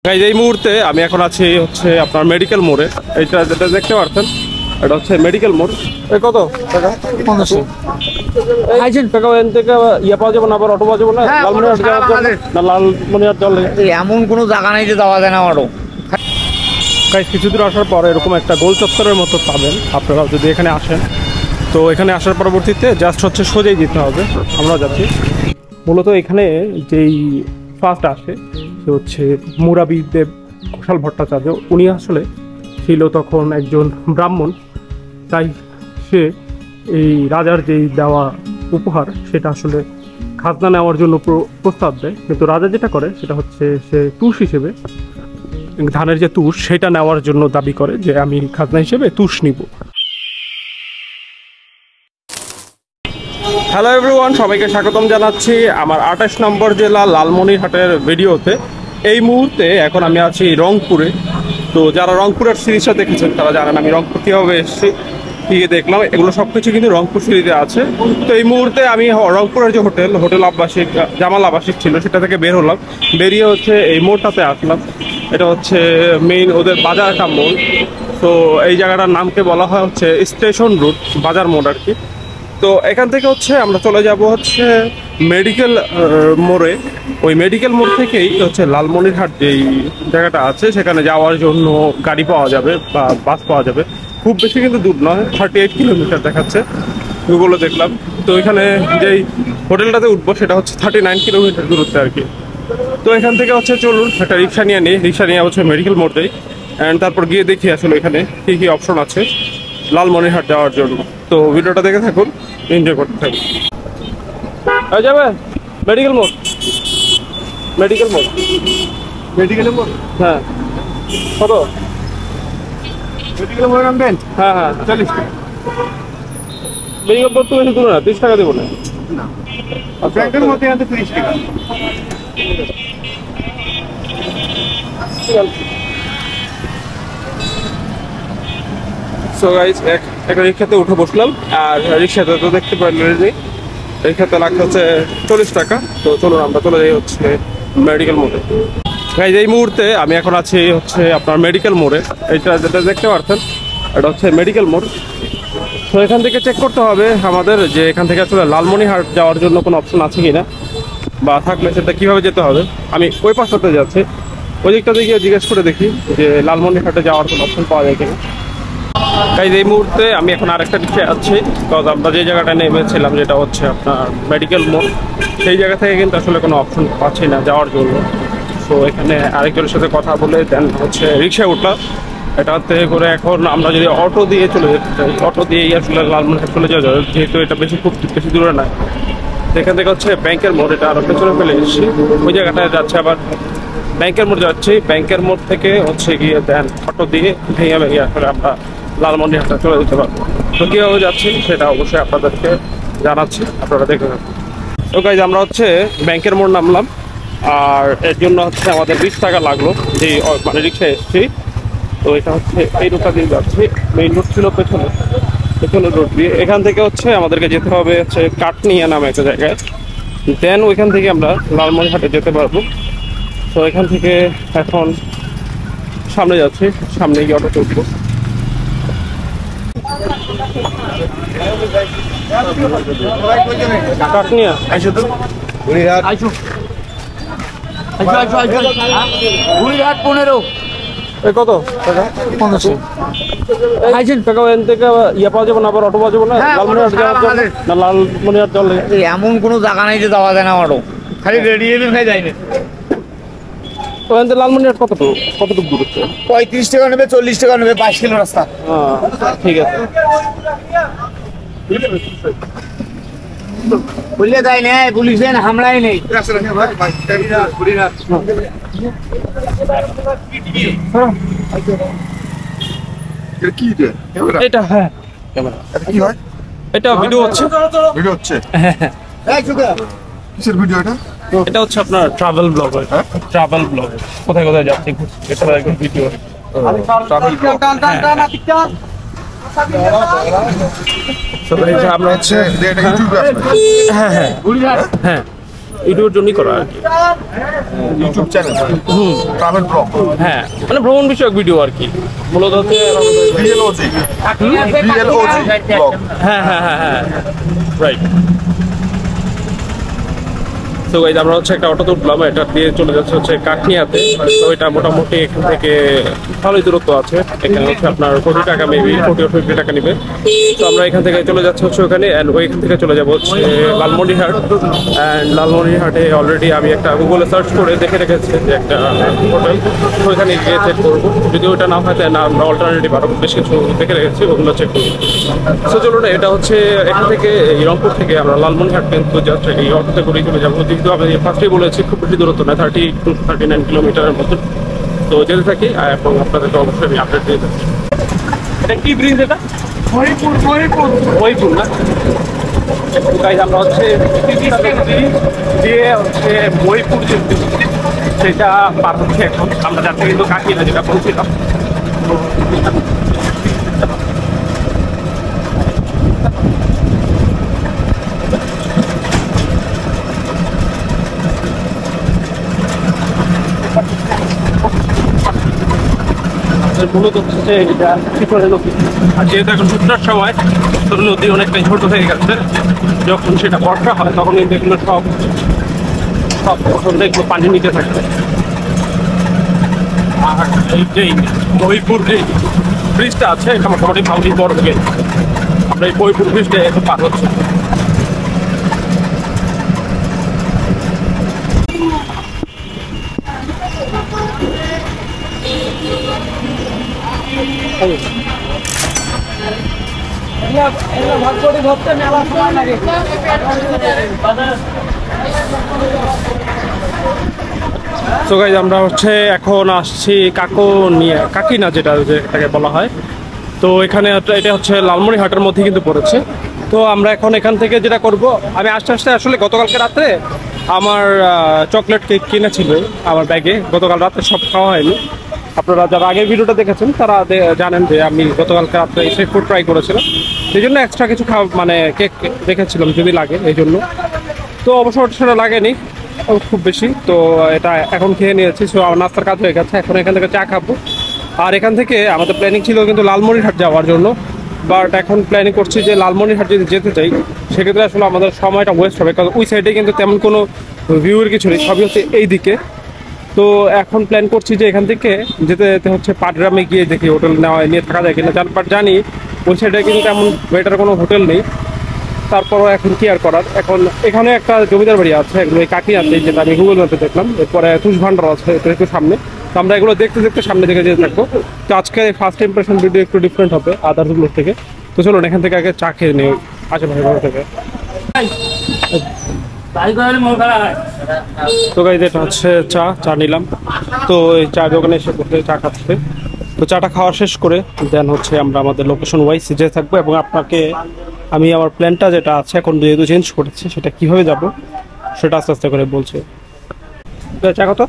এই মুহূর্তে আমি এখন আছি হচ্ছে আপনার মেডিকেল মোড়ে। এইটা যেটা দেখতে পাচ্ছেন এটা হচ্ছে মেডিকেল মোড়। এই কত টাকা? 1500 টাকা। এখান থেকে ইয়ে পাওয়া যাবে না, আবার অটো পাওয়া যাবে না? লালমনিরহাট যাওয়ার জন্য না লালমনিরহাট যাওয়ার এমন কোনো জায়গা নেই যে যাওয়া যায় না অটো। কিছু দূর আসার পর এরকম একটা গোল চত্বরের মতো পাবেন আপনারা যদি এখানে আসেন। তো এখানে আসার পরবর্তীতে জাস্ট হচ্ছে সোজাই যেতে হবে। আমরা যাচ্ছি মূলত এখানে যেই ফার্স্ট আসে সে হচ্ছে মুরাবিদেব ঘোষাল ভট্টাচার্য। উনি আসলে ছিল তখন একজন ব্রাহ্মণ, তাই সে এই রাজার যেই দেওয়া উপহার সেটা আসলে খাজনা নেওয়ার জন্য প্রস্তাব দেয়। কিন্তু রাজা যেটা করে সেটা হচ্ছে সে তুষ হিসেবে ধানের যে তুষ সেটা নেওয়ার জন্য দাবি করে যে আমি খাজনা হিসেবে তুষ নিব। হ্যালো এভরিওয়ান, সবাইকে স্বাগতম জানাচ্ছি আমার 28 নম্বর জেলা লালমনিরহাটের ভিডিওতে। এই মুহূর্তে এখন আমি আছি রংপুরে। তো যারা রংপুরের সিরিজটা দেখেছেন তারা জানেন আমি রংপুর কীভাবে এসেছি, কী দেখলাম, এগুলো সব কিছু কিন্তু রংপুর সিরিজে আছে। তো এই মুহূর্তে আমি রংপুরের যে হোটেল আবাসিক জামাল আবাসিক ছিল সেটা থেকে বের হলাম। বেরিয়ে হচ্ছে এই মোড়টাতে আসলাম। এটা হচ্ছে মেইন ওদের বাজার একটা মোড়। তো এই জায়গাটার নামকে বলা হয় হচ্ছে স্টেশন রোড বাজার মোড় আর কি। তো এখান থেকে হচ্ছে আমরা চলে যাব হচ্ছে মেডিকেল মোড়ে। ওই মেডিকেল মোড় থেকেই হচ্ছে লালমনিরহাট যেই জায়গাটা আছে সেখানে যাওয়ার জন্য গাড়ি পাওয়া যাবে বা বাস পাওয়া যাবে। খুব বেশি কিন্তু দূর নয়, 38 কিলোমিটার দেখাচ্ছে গুগলে দেখলাম। তো এখানে যেই হোটেলটাতে উঠবো সেটা হচ্ছে 39 কিলোমিটার দূরত্বে আর কি। তো এখান থেকে হচ্ছে চলুন একটা রিক্সা নিয়ে নিই। রিক্সা নিয়ে হচ্ছে মেডিকেল মোড় যাই, অ্যান্ড তারপর গিয়ে দেখি আসলে এখানে কী কী অপশন আছে লালমনিরহাট যাওয়ার জন্য। তো ভিডিওটা দেখে থাকুন, এনজয় করতে থাকুন। যাবে মেডিকেল মোড়, মেডিকেল মোড়, মেডিকেল মোড়। হ্যাঁ কত? মেডিকেল মোড়ে নামবেন? হ্যাঁ হ্যাঁ 40 টাকা। মেডিকেল মোড় তো বেশি দূর না, 30 টাকা দেবো না। ব্যাংকের মধ্যে আনতে 30 টাকা। সো গাইস একটা রিক্সাতে উঠে বসলাম, আর রিক্সাতে তো দেখতে পারলেন রিক্সাতে লাগছে হচ্ছে 40 টাকা। তো চলুন আমরা চলে যাই হচ্ছে মেডিকেল মোড়ে। গাইস এই মুহূর্তে আমি এখন আছি হচ্ছে আপনার মেডিকেল মোড়ে। এইটা যেটা দেখতে পাচ্ছেন এটা হচ্ছে মেডিকেল মোড়। তো এখান থেকে চেক করতে হবে আমাদের যে এখান থেকে আসলে লালমনিরহাট যাওয়ার জন্য কোনো অপশন আছে কিনা, বা থাকলে সেটা কীভাবে যেতে হবে। আমি ওই পাশটাতে যাচ্ছি, ওই দিকটাতে গিয়ে জিজ্ঞেস করে দেখি যে লালমনিরহাটে যাওয়ার কোনো অপশন পাওয়া যায় কিনা। গাইস এই মুহূর্তে আমি এখন আরেকটা রিক্সায় আছি, কারণ আমরা যে জায়গাটা নেমেছিলাম যেটা হচ্ছে আপনার মেডিকেল মোড়, সেই জায়গা থেকে কিন্তু আসলে কোনো অপশন পাচ্ছি না যাওয়ার জন্য। তো এখানে আরেকজনের সাথে কথা বলে দেন হচ্ছে রিক্সায় উঠলাম। এটাতে করে এখন আমরা যদি অটো দিয়ে চলে যেতে চাই, অটো দিয়েই আসলে লালমনিরহাট চলে যাওয়া যাবে, যেহেতু এটা খুব বেশি দূরে নয়। এখান থেকে হচ্ছে ব্যাংকের মোড়, এটা আরো পেছনে ফেলে এসেছি, ওই জায়গাটায় যাচ্ছে আবার ব্যাংকের মোড় যাচ্ছি। ব্যাংকের মোড় থেকে হচ্ছে গিয়ে দেন অটো দিয়ে ভেঙে ভেঙে আসলে আমরা লালমনিরহাটে চলে যেতে পারবো। তো কীভাবে যাচ্ছি সেটা অবশ্যই আপনাদেরকে জানাচ্ছি, আপনারা দেখে থাকুন। তো গাইজ আমরা হচ্ছে ব্যাংকের মোড় নামলাম, আর এর জন্য হচ্ছে আমাদের 20 টাকা লাগলো যে মানে রিক্সায় এসেছি। তো এটা হচ্ছে এই রোডটা দিয়ে যাচ্ছি, মেইন রোড ছিল পেছনের রোড দিয়ে। এখান থেকে হচ্ছে আমাদেরকে যেতে হবে হচ্ছে কাটনিয়া নামে একটা জায়গায়, দেন ওইখান থেকে আমরা লালমনিরহাটে যেতে পারবো। তো এখান থেকে এখন সামনে যাচ্ছি, সামনে গিয়ে অটো চলবো। কাটনিয়া আইসো তো বুড়িহাট আইসো 15। এই কত টাকা? 1500 টাকা। এখান থেকে ইয়ে পাওয়া যাবে না, আবার অটো পাওয়া যাবে না? লালমনিরহাট যাওয়ার জন্য না লালমনিরহাট যাওয়ার লাগে? এমন কোনো জায়গা নেই যে যাওয়া যায় না অটো, খালি রেডিয়েশন হয়ে যায় না। ওখান থেকে লালমনিরহাট কতটুকু দূর হচ্ছে? 35 টাকা নেবে, 40 টাকা নেবে, 5 কিলো রাস্তা। হ্যাঁ ঠিক আছে। বললে তাই নেই, পুলিশ হামলাই নেই। এটা হ্যাঁ ক্যামেরা কি হয়? এটা ভিডিও হচ্ছে কিসের ভিডিও এটা? এটা হচ্ছে আপনার ট্রাভেল ব্লগ। ট্রাভেল ব্লগ, কোথায় কোথায় যাচ্ছি এটা একটা ভিডিও। আমরা হচ্ছে হ্যাঁ হ্যাঁ হ্যাঁ ইউটিউবের জন্যই করা আর কি। YouTube channel travel blog. হ্যাঁ মানে ভ্রমণ বিষয়ক ভিডিও আর কি মূলত হচ্ছে। বিএলওজি ব্লগ। হ্যাঁ হ্যাঁ হ্যাঁ হ্যাঁ রাইট। তো গাইজ আমরা হচ্ছে একটা অটোতে উঠলাম, এটা দিয়ে চলে যাচ্ছে হচ্ছে কাকনিয়াতে। তো এটা মোটামুটি এখান থেকে ভালোই দূরত্ব আছে, এখানে হচ্ছে আপনার 40 টাকা মেবি 40 or 50 টাকা নেবে। তো আমরা এখান থেকে চলে যাচ্ছি হচ্ছে ওখানে, অ্যান্ড ওইখান থেকে চলে যাবো হচ্ছে লালমনিরহাট। অ্যান্ড লালমনিরহাটে অলরেডি আমি একটা গুগলে সার্চ করে দেখে রেখেছি যে একটা হোটেল, ওইখানে গিয়ে চেক করবো। যদি ওইটা না হয় তাহলে আমরা অল্টারনেটিভ আরও বেশ কিছু দেখে রেখেছি, ওগুলো চেক করবো। তো চলুন, এটা হচ্ছে এখান থেকে রংপুর থেকে আমরা লালমনিরহাট কিন্তু জাস্ট এই অটোতে করেই চলে যাবো। কিন্তু আমি ফার্স্টেই বলেছি খুব বেশি দূরত্ব না, 30 to 39 কিলোমিটারের মতো। তো যেতে থাকি এবং আপনাদেরকে অবশ্যই আমি আপডেট দিয়ে থাকি। এটা কি ব্রিজ? এটা মহিপুর না? গাইজ আমরা হচ্ছে দিয়ে হচ্ছে মহিপুর যে সেটা পার হচ্ছে এখন। আমরা যাচ্ছি কিন্তু কাকিনা যেটা বলছিলাম। মূলত হচ্ছে এটা শিখরে নদী, আর যেহেতু এখন শুকনার সময় তো নদী অনেকটাই ছোট হয়ে গেছে। যখন সেটা বর্ষা হয় তখন কিন্তু এগুলো সব এগুলো পানি নিতে থাকে। আর এই যে মহিপুর যে ব্রিজটা আছে এটা মোটামুটি ভালোই বড় হয়ে গেছে। আমরা এই মহিপুর ব্রিজটা এখন পার হচ্ছে। তো গাইজ আমরা হচ্ছে এখন আসছি কাকিনা যেটাকে বলা হয়। তো এখানে এটা হচ্ছে লালমনিরহাটের মধ্যে কিন্তু পড়েছে। তো আমরা এখন এখান থেকে যেটা করব, আমি আস্তে আস্তে আসলে গতকালকে রাতে আমার চকলেট কেক কিনেছিল আমার ব্যাগে, গতকাল রাতে সব খাওয়া হয়নি। আপনারা যারা আগের ভিডিওটা দেখেছেন তারা জানেন যে আমি গতকালকে রাত্রে এসে ফুড ট্রাই করেছিলাম, সেই জন্য এক্সট্রা কিছু মানে কেক দেখেছিলাম যদি লাগে এই জন্য। তো অবশ্য সেটা লাগেনি খুব বেশি। তো এটা এখন খেয়ে নিয়েছি, সো আমার নাস্তার কাজ হয়ে গেছে। এখন এখান থেকে চা খাবো। আর এখান থেকে আমাদের প্ল্যানিং ছিল কিন্তু লালমনিরহাট যাওয়ার জন্য, বাট এখন প্ল্যানিং করছি যে লালমনিরহাট যদি যেতে চাই সেক্ষেত্রে আসলে আমাদের সময়টা ওয়েস্ট হবে, কারণ ওই সাইডে কিন্তু তেমন কোনো ভিউয়ের কিছু নেই, সবই হচ্ছে এই দিকে। তো এখন প্ল্যান করছি যে এখান থেকে যেতে যেতে হচ্ছে পাটগ্রামে গিয়ে দেখি হোটেল নিয়ে থাকা যায় কিনা। বাট জানি ওই সাইডে কিন্তু তেমন বেটার কোনো হোটেল নেই। তারপরও এখন কি আর করার, এখন এখানে একটা জমিদার বাড়ি আছে এগুলো এই কাকিনাতে, যেটা আমি গুগল ম্যাপে দেখলাম। এরপরে তুষ ভান্ডার আছে একটু সামনে। তো আমরা এগুলো দেখতে দেখতে সামনে দিকে যেতে থাকবো। তো আজকে ফার্স্ট ইম্প্রেশন ভিডিও একটু ডিফারেন্ট হবে আদার্সগুলোর থেকে। তো চলুন এখান থেকে আগে চা খেয়ে নিই আশেপাশে ঘর থেকে। তো গাইজ এটা হচ্ছে চা নিলাম। তো এই চা দোকানে এসে বসে চা খাচ্ছে। তো চাটা খাওয়া শেষ করে দেন হচ্ছে আমরা আমাদের লোকেশন ওয়াইজ যেতে থাকবো, এবং আপনাকে আমি আমার প্ল্যানটা যেটা আছে এখন যেহেতু চেঞ্জ করেছি সেটা কিভাবে যাব সেটা আস্তে আস্তে করে বলছি। চা কত?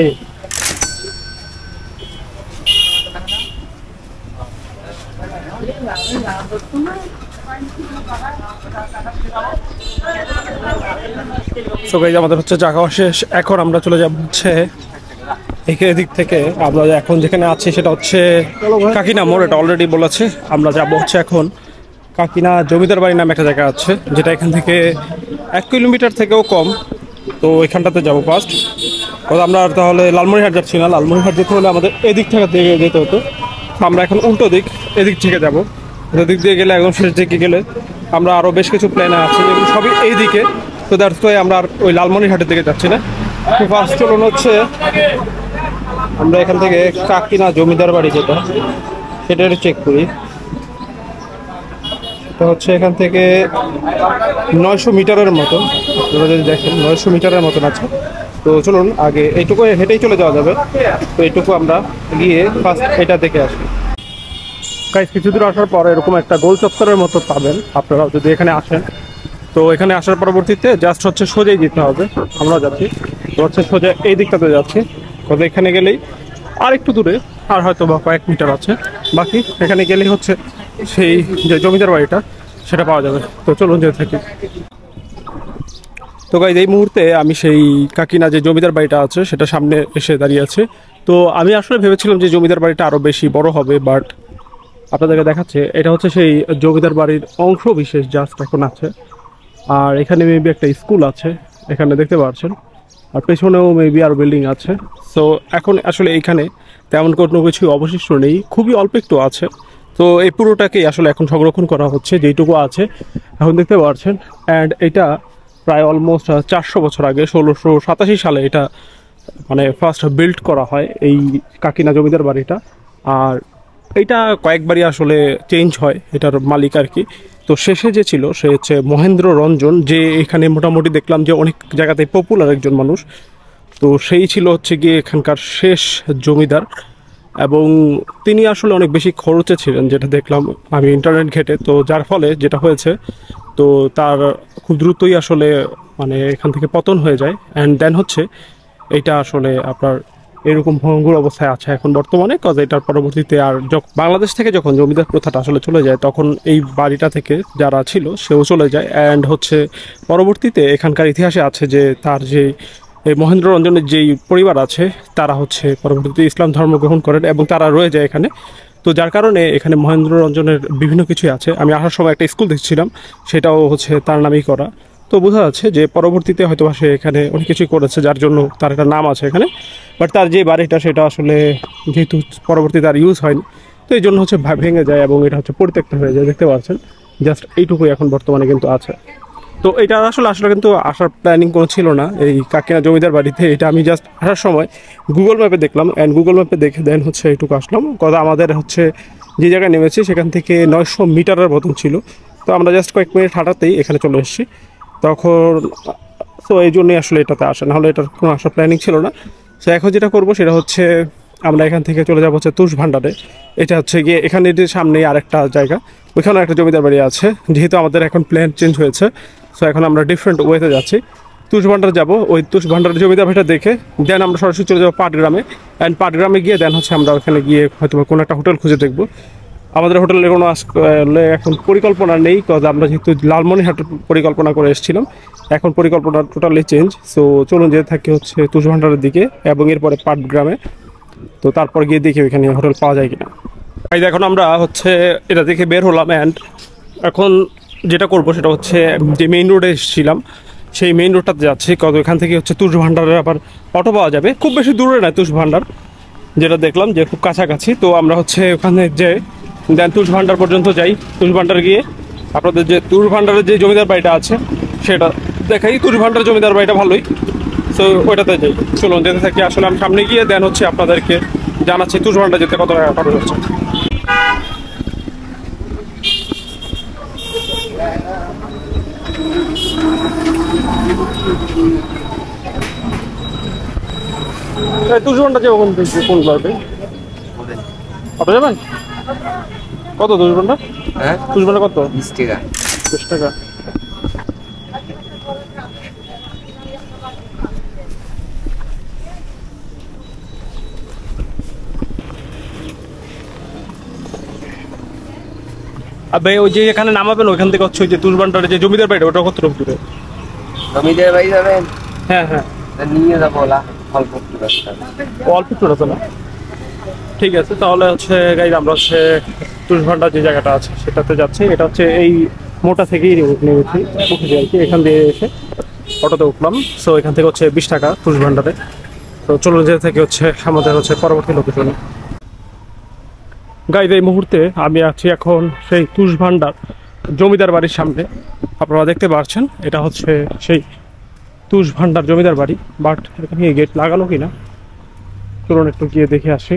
এই সো গাইজ আমাদের হচ্ছে চা খাওয়া শেষ। এখন আমরা চলে যাব হচ্ছে এদিক থেকে। আমরা এখন যেখানে আছি সেটা হচ্ছে কাকিনা মোড়, এটা অলরেডি বলেছে। আমরা যাব হচ্ছে এখন কাকিনা জমিদার বাড়ি নামে একটা জায়গা আছে, যেটা এখান থেকে 1 কিলোমিটার থেকেও কম। তো এখানটাতে যাবো ফার্স্ট। আমরা তাহলে লালমনিরহাট যাচ্ছি না, লালমনিরহাট যেতে হলে আমাদের এদিক থেকে যেতে হতো। আমরা এখন উল্টো দিক এদিক থেকে যাবো। এদিক দিয়ে গেলে একদম শেষ দিকে গেলে আমরা আরও বেশ কিছু প্ল্যান আছে, এগুলো সবই এই দিকে। তো দ্যাটস ওয়াই আমরা আর ওই লালমনিরহাটের দিকে যাচ্ছি না। তো ফার্স্ট চলুন হচ্ছে আমরা এখান থেকে কাকিনা জমিদার বাড়ি যেটা সেটা একটু চেক করি। এটা হচ্ছে এখান থেকে 900 মিটারের মতো, আপনারা যদি দেখেন 900 মিটারের মতন আছে। তো চলুন আগে এইটুকু হেঁটেই চলে যাওয়া যাবে। তো এইটুকু আমরা গিয়ে ফার্স্ট এটা দেখে আসি। গাইস কিছু দূর আসার পর এরকম একটা গোল চত্বরের মতো পাবেন আপনারা যদি এখানে আসেন। তো এখানে আসার পরবর্তীতে জাস্ট হচ্ছে সোজাই যেতে হবে। আমরা যাচ্ছি হচ্ছে সোজা এই দিকটাতে যাচ্ছি। তবে এখানে গেলেই আর একটু দূরে, আর হয়তো বা কয়েক মিটার আছে বাকি, এখানে গেলেই হচ্ছে সেই যে জমিদার বাড়িটা সেটা পাওয়া যাবে। তো চলুন যেতে থাকি। তো গাইজ এই মুহূর্তে আমি সেই কাকিনা যে জমিদার বাড়িটা আছে সেটা সামনে এসে দাঁড়িয়ে আছে। তো আমি আসলে ভেবেছিলাম যে জমিদার বাড়িটা আরও বেশি বড় হবে, বাট আপনাদেরকে দেখাচ্ছে এটা হচ্ছে সেই জমিদার বাড়ির অংশ বিশেষ জাস্ট এখন আছে। আর এখানে মেবি একটা স্কুল আছে এখানে দেখতে পাচ্ছেন, আর পেছনেও মেবি আর বিল্ডিং আছে। সো এখন আসলে এইখানে তেমন কোনো কিছু অবশিষ্ট নেই, খুবই অল্প একটু আছে। তো এই পুরোটাকেই আসলে এখন সংরক্ষণ করা হচ্ছে যেইটুকু আছে এখন দেখতে পাচ্ছেন। অ্যান্ড এটা প্রায় অলমোস্ট 400 বছর আগে 1687 সালে এটা মানে ফার্স্ট বিল্ড করা হয় এই কাকিনা জমিদার বাড়িটা। আর এটা কয়েকবারই আসলে চেঞ্জ হয় এটার মালিক আর কি। তো শেষে যে ছিল সে হচ্ছে মহেন্দ্র রঞ্জন, যে এখানে মোটামুটি দেখলাম যে অনেক জায়গাতে পপুলার একজন মানুষ। তো সেই ছিল হচ্ছে গিয়ে এখানকার শেষ জমিদার, এবং তিনি আসলে অনেক বেশি খরচে ছিলেন যেটা দেখলাম আমি ইন্টারনেট ঘেটে। তো যার ফলে যেটা হয়েছে, তো তার খুব দ্রুতই আসলে মানে এখান থেকে পতন হয়ে যায়। অ্যান্ড দেন হচ্ছে এটা আসলে আপনার এরকম ভঙ্গুর অবস্থায় আছে এখন বর্তমানে, কজ এটার পরবর্তীতে আর বাংলাদেশ থেকে যখন জমিদার প্রথাটা আসলে চলে যায় তখন এই বাড়িটা থেকে যারা ছিল সেও চলে যায়। অ্যান্ড হচ্ছে পরবর্তীতে এখানকার ইতিহাসে আছে যে তার যে এই মহেন্দ্র রঞ্জনের যেই পরিবার আছে তারা হচ্ছে পরবর্তীতে ইসলাম ধর্ম গ্রহণ করেন এবং তারা রয়ে যায় এখানে। তো যার কারণে এখানে মহেন্দ্র রঞ্জনের বিভিন্ন কিছুই আছে। আমি আসার সময় একটা স্কুল দেখছিলাম, সেটাও হচ্ছে তার নামেই করা। তো বোঝা যাচ্ছে যে পরবর্তীতে হয়তো সে এখানে অনেক কিছুই করেছে যার জন্য তার একটা নাম আছে এখানে। বাট তার যে বাড়িটা সেটা আসলে যেহেতু পরবর্তীতে আর ইউজ হয়নি, তো এই জন্য হচ্ছে ভেঙে যায় এবং এটা হচ্ছে পরিত্যক্ত হয়ে যায় দেখতে পাচ্ছেন। জাস্ট এইটুকুই এখন বর্তমানে কিন্তু আছে। তো এটা আসলে আসলে কিন্তু আসার প্ল্যানিং কোনো ছিল না এই কাকিনা জমিদার বাড়িতে। এটা আমি জাস্ট আসার সময় গুগল ম্যাপে দেখলাম, অ্যান্ড গুগল ম্যাপে দেখে দেন হচ্ছে এইটুকু আসলাম। কথা আমাদের হচ্ছে যে জায়গায় নেমেছি সেখান থেকে 900 মিটারের মতন ছিল। তো আমরা জাস্ট কয়েক মিনিট হাঁটাতেই এখানে চলে এসেছি তখন। তো এই জন্যই আসলে এটাতে আসে, নাহলে এটার কোনো আসার প্ল্যানিং ছিল না। তো এখন যেটা করবো সেটা হচ্ছে আমরা এখান থেকে চলে যাবো হচ্ছে তুষ ভান্ডারে। এটা হচ্ছে গিয়ে এখানে সামনেই আরেকটা জায়গা, ওইখানেও একটা জমিদার বাড়ি আছে। যেহেতু আমাদের এখন প্ল্যান চেঞ্জ হয়েছে, সো এখন আমরা ডিফারেন্ট ওয়েতে যাচ্ছি। তুষ ভান্ডার যাবো, ওই তুষ ভান্ডারের জমিদার বাড়িটা দেখে দেন আমরা সরাসরি চলে যাবো পাটগ্রামে। অ্যান্ড পাটগ্রামে গিয়ে দেন হচ্ছে আমরা ওখানে গিয়ে হয়তো কোনো একটা হোটেল খুঁজে দেখবো। আমাদের হোটেলের কোনো এখন পরিকল্পনা নেই, কজ আমরা যেহেতু লালমনিরহাটের পরিকল্পনা করে এসেছিলাম, এখন পরিকল্পনা টোটালি চেঞ্জ। সো চলুন যেতে থাকি হচ্ছে তুষ ভান্ডারের দিকে এবং এরপরে পাটগ্রামে। তো তারপর গিয়ে দেখি ওইখানে হোটেল পাওয়া যায় কিনা। এখন আমরা হচ্ছে এটা দেখে বের হলাম। অ্যান্ড এখন যেটা করবো সেটা হচ্ছে যে মেইন রোডে এসেছিলাম সেই মেইন রোডটাতে যাচ্ছি, কজ ওইখান থেকে হচ্ছে তুষ ভান্ডারের আবার অটো পাওয়া যাবে। খুব বেশি দূরে নয় তুষ ভান্ডার, যেটা দেখলাম যে খুব কাছাকাছি। তো আমরা হচ্ছে ওখানে যে দেন তুষ ভান্ডার পর্যন্ত যাই। তুষ ভান্ডার গিয়ে আপনাদের যে তুষ ভান্ডারের যে জমিদার বাড়িটা আছে সেটা দেখাই। তুষ ভান্ডার জমিদার বাড়িটা ভালোই, সো ওইটাতে যাই। চলুন যেতে থাকি। আসলে আমি সামনে গিয়ে দেন হচ্ছে আপনাদেরকে জানাচ্ছি তুষ ভান্ডার যেতে কত টাকা খরচ হচ্ছে। তুষ ভান্ডার যাবো কোন ক্লাবে আপনি যাবেন? কত তুষ ভান্ডার? হ্যাঁ, তুষ ভান্ডার কত? 20 টাকা। 20 টাকা। আর ভাই ওই যে এখানে নামাবেন ওইখান থেকে হচ্ছে ওই যে তুষ ভান্ডারের যে জমিদার বাড়িটা ওটা কত দূরে? জমিদার বাড়ি যাবেন? হ্যাঁ হ্যাঁ, তা নিয়ে যাবো ওলা অল্প একটু রাস্তা। অল্প একটু আছে না? ঠিক আছে, তাহলে হচ্ছে গাইজ আমরা হচ্ছে তুষ ভান্ডার যে জায়গাটা আছে সেটাতে যাচ্ছি। এটা হচ্ছে এই মোটা থেকেই নেমেছি উঠেছি আর কি, এখান দিয়ে এসে অটোতে উঠলাম। সো এখান থেকে হচ্ছে 20 টাকা তুষ ভান্ডারে। তো চলুন যেতে থেকে হচ্ছে আমাদের হচ্ছে পরবর্তী লোকেশনে। গাইজ এই মুহূর্তে আমি আছি এখন সেই তুষ ভান্ডার জমিদার বাড়ির সামনে। আপনারা দেখতে পাচ্ছেন এটা হচ্ছে সেই তুষ ভান্ডার জমিদার বাড়ি, বাট এখানে গেট লাগানো কিনা চলুন একটু গিয়ে দেখে আসি।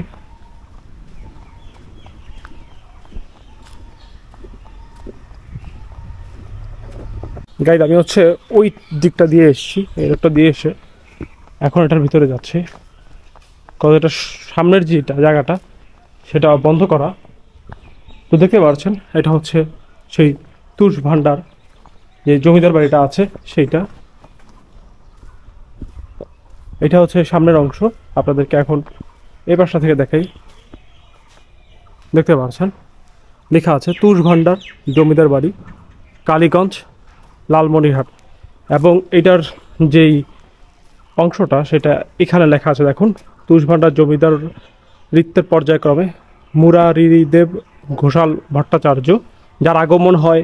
গাইড আমি হচ্ছে ওই দিকটা দিয়ে এসেছি, এই রোডটা দিয়ে এসে এখন এটার ভিতরে যাচ্ছি, কারণ এটা সামনের যেটা জায়গাটা সেটা বন্ধ করা। তো দেখতে পাচ্ছেন এটা হচ্ছে সেই তুষ ভান্ডার যে জমিদার বাড়িটা আছে সেইটা। এটা হচ্ছে সামনের অংশ, আপনাদেরকে এখন এই পাশটা থেকে দেখাই, দেখতে পাচ্ছেন লেখা আছে তুষ ভান্ডার জমিদার বাড়ি, কালীগঞ্জ, লালমনিরহাট। এবং এটার যেই অংশটা সেটা এখানে লেখা আছে দেখুন, তুষ ভান্ডার জমিদার ঋত্যের পর্যায়ক্রমে মুরারিদেব ঘোষাল ভট্টাচার্য, যার আগমন হয়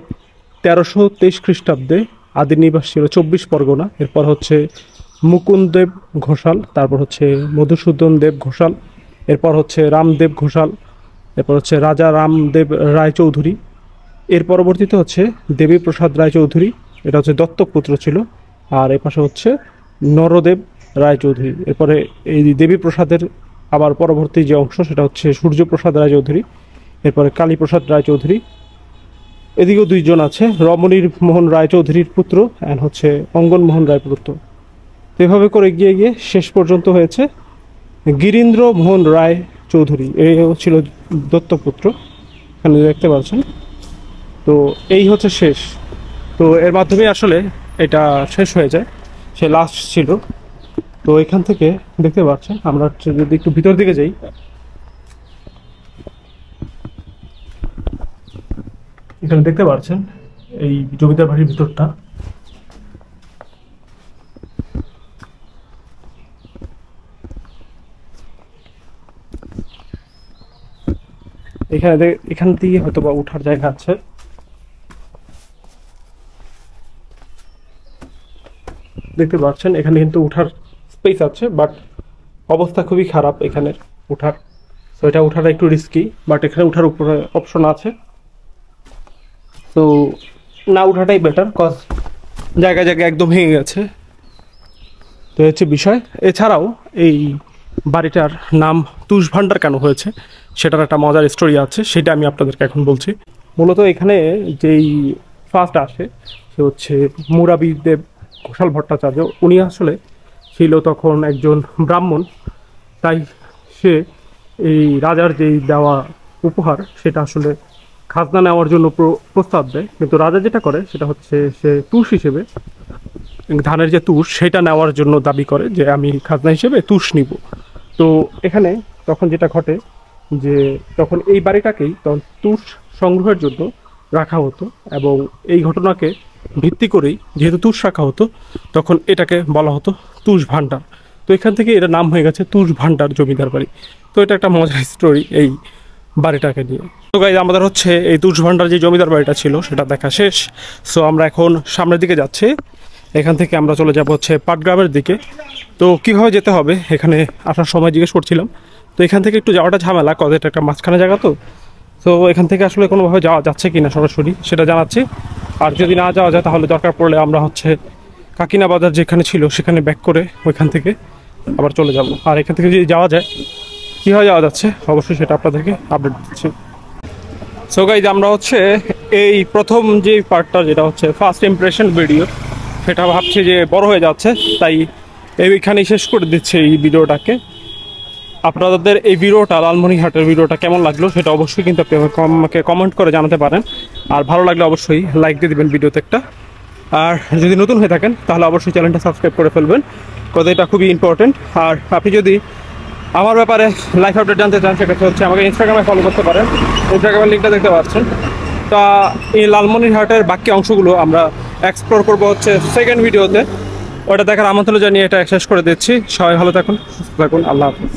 1323 খ্রিস্টাব্দে, আদি নিবাস ছিল 24 পরগনা। এরপর হচ্ছে মুকুন্দদেব ঘোষাল, তারপর হচ্ছে মধুসূদন দেব ঘোষাল, এরপর হচ্ছে রামদেব ঘোষাল, এরপর হচ্ছে রাজা রামদেব রায়চৌধুরী। এর পরবর্তীতে হচ্ছে দেবীপ্রসাদ রায়চৌধুরী, এটা হচ্ছে দত্তক পুত্র ছিল। আর এ পাশে হচ্ছে নরদেব রায়চৌধুরী। এরপরে এই দেবীপ্রসাদের আবার পরবর্তী যে অংশ সেটা হচ্ছে সূর্যপ্রসাদ রায়চৌধুরী, এরপরে কালীপ্রসাদ রায়চৌধুরী। এদিকেও দুইজন আছে, রমণীর মোহন রায়চৌধুরীর পুত্র অ্যান্ড হচ্ছে অঙ্গন মোহন রায় পুত্র। তো এভাবে করে গিয়ে গিয়ে শেষ পর্যন্ত হয়েছে গিরীন্দ্র মোহন রায় চৌধুরী, এই ছিল দত্তপুত্র, এখানে দেখতে পাচ্ছেন। তো এই হচ্ছে শেষ। তো এর মাধ্যমে আসলে এটা শেষ হয়ে যায়, সে লাস্ট ছিল। তো এখান থেকে দেখতে পাচ্ছেন, আমরা যদি একটু ভিতর দিকে যাই, এখানে দেখতে পাচ্ছেন এই জমিদার বাড়ির ভিতরটা। এখান দিয়ে হয়তো বা উঠার জায়গা আছে। দেখতে পাচ্ছেন এখানে কিন্তু উঠার স্পেস আছে, বাট অবস্থা খুবই খারাপ এখানের উঠার। তো এটা উঠাটা একটু রিস্কি, বাট এখানে উঠার উপরে অপশন আছে। তো না উঠাটাই বেটার, কজ জায়গায় জায়গায় একদম ভেঙে গেছে। তো হচ্ছে বিষয়। এছাড়াও এই বাড়িটার নাম তুষ ভান্ডার কেন হয়েছে সেটার একটা মজার স্টোরি আছে, সেটা আমি আপনাদেরকে এখন বলছি। মূলত এখানে যেই ফার্স্ট আসে সে হচ্ছে মুরারিদেব ঘোষাল ভট্টাচার্য। উনি আসলে ছিল তখন একজন ব্রাহ্মণ, তাই সে এই রাজার যেই দেওয়া উপহার সেটা আসলে খাজনা নেওয়ার জন্য প্রস্তাব দেয়। কিন্তু রাজা যেটা করে সেটা হচ্ছে সে তুষ হিসেবে, ধানের যে তুষ সেটা নেওয়ার জন্য দাবি করে যে আমি খাজনা হিসেবে তুষ নিব। তো এখানে তখন যেটা ঘটে যে তখন এই বাড়িটাকেই তখন তুষ সংগ্রহের জন্য রাখা হতো, এবং এই ঘটনাকে ভিত্তি করেই যেহেতু তুষ রাখা হতো তখন এটাকে বলা হতো তুষ ভান্ডার। তো এখান থেকে এটা নাম হয়ে গেছে তুষ ভান্ডার জমিদার বাড়ি। তো এটা একটা মজার স্টোরি এই বাড়িটাকে নিয়ে। তো গাইজ আমাদের হচ্ছে এই তুষ ভান্ডার যে জমিদার বাড়িটা ছিল সেটা দেখা শেষ। সো আমরা এখন সামনের দিকে যাচ্ছি। এখান থেকে আমরা চলে যাব হচ্ছে পাটগ্রামের দিকে। তো কীভাবে যেতে হবে এখানে আসার সময় জিজ্ঞেস করছিলাম। তো এখান থেকে একটু যাওয়াটা ঝামেলা, কজ এটা একটা মাঝখানে জায়গা। তো এখান থেকে আসলে কোনোভাবে যাওয়া যাচ্ছে কি না সরাসরি সেটা জানাচ্ছি। আর যদি না যাওয়া যায় তাহলে দরকার পড়লে আমরা হচ্ছে কাকিনা বাজার যেখানে ছিল সেখানে ব্যাক করে ওইখান থেকে আবার চলে যাব। আর এখান থেকে যদি যাওয়া যায়, কীভাবে যাওয়া যাচ্ছে অবশ্যই সেটা আপনাদেরকে আপডেট দিচ্ছি। সো গাইজ আমরা হচ্ছে এই প্রথম যে পার্টটা যেটা হচ্ছে ফার্স্ট ইমপ্রেশন ভিডিও, সেটা ভাবছি যে বড় হয়ে যাচ্ছে, তাই এইখানেই শেষ করে দিচ্ছে এই ভিডিওটাকে। আপনাদের এই ভিডিওটা লালমনিরহাটের ভিডিওটা কেমন লাগলো সেটা অবশ্যই কিন্তু আপনি আমাকে কমেন্ট করে জানাতে পারেন। আর ভালো লাগলে অবশ্যই লাইক দিয়ে দেবেন ভিডিওতে একটা। আর যদি নতুন হয়ে থাকেন তাহলে অবশ্যই চ্যানেলটা সাবস্ক্রাইব করে ফেলবেন, কারণ এটা খুবই ইম্পর্টেন্ট। আর আপনি যদি আমার ব্যাপারে লাইফ আপডেট জানতে চান সেক্ষেত্রে হচ্ছে আমাকে ইনস্টাগ্রামে ফলো করতে পারেন, ইনস্টাগ্রামের লিঙ্কটা দেখতে পাচ্ছেন। তা এই লালমনিরহাটের বাকি অংশগুলো আমরা এক্সপ্লোর করবো হচ্ছে সেকেন্ড ভিডিওতে। ওটা দেখার আমন্ত্রণ জানিয়ে এটা শেষ করে দিচ্ছি। সবাই ভালো থাকুন, সুস্থ থাকুন, আল্লাহ হাফিজ।